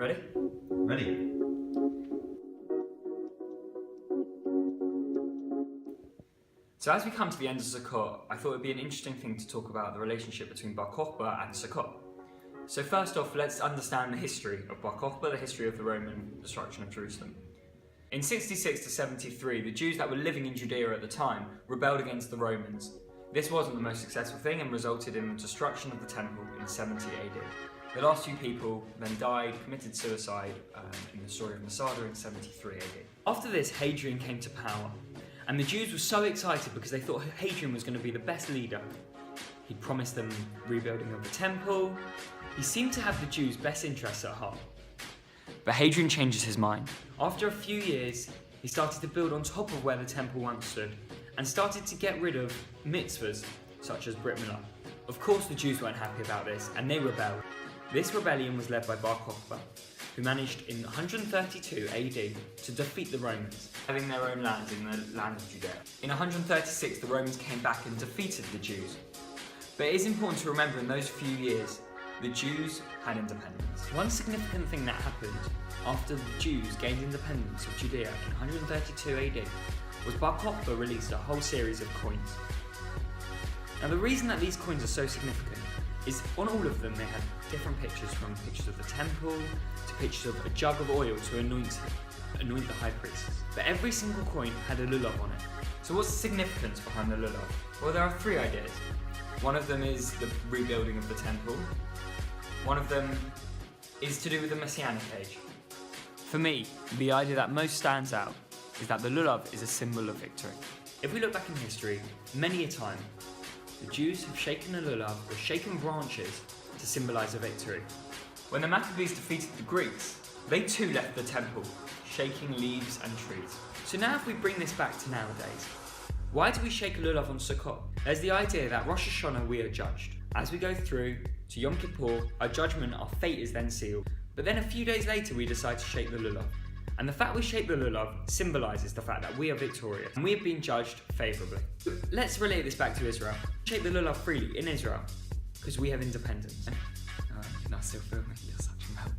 Ready? Ready. So as we come to the end of Succot, I thought it would be an interesting thing to talk about the relationship between Bar Kochba and Succot. So first off, let's understand the history of Bar Kochba, the history of the Roman destruction of Jerusalem. In 66 to 73, the Jews that were living in Judea at the time rebelled against the Romans. This wasn't the most successful thing and resulted in the destruction of the temple in 70 AD. The last few people then died, committed suicide in the story of Masada in 73 AD. After this, Hadrian came to power. And the Jews were so excited because they thought Hadrian was going to be the best leader. He promised them rebuilding of the temple. He seemed to have the Jews' best interests at heart. But Hadrian changes his mind. After a few years, he started to build on top of where the temple once stood and started to get rid of mitzvahs such as Brit Milah. Of course, the Jews weren't happy about this and they rebelled. This rebellion was led by Bar Kochba, who managed in 132 AD to defeat the Romans, having their own land in the land of Judea. In 136, the Romans came back and defeated the Jews. But it is important to remember in those few years, the Jews had independence. One significant thing that happened after the Jews gained independence of Judea in 132 AD was Bar Kochba released a whole series of coins. Now the reason that these coins are so significant is on all of them they had different pictures, from pictures of the temple to pictures of a jug of oil to anoint the high priests. But every single coin had a lulav on it. So what's the significance behind the lulav? Well, there are three ideas. One of them is the rebuilding of the temple. One of them is to do with the Messianic age. For me, the idea that most stands out is that the lulav is a symbol of victory. If we look back in history, many a time, the Jews have shaken a lulav or shaken branches to symbolise a victory. When the Maccabees defeated the Greeks, they too left the temple, shaking leaves and trees. So now if we bring this back to nowadays, why do we shake a lulav on Sukkot? There's the idea that Rosh Hashanah we are judged. As we go through to Yom Kippur, our judgment, our fate is then sealed. But then a few days later we decide to shake the lulav. And the fact we shake the lulav symbolises the fact that we are victorious and we have been judged favourably. Let's relate this back to Israel. Shake the lulav freely in Israel because we have independence. No, still filming, you're such a melt.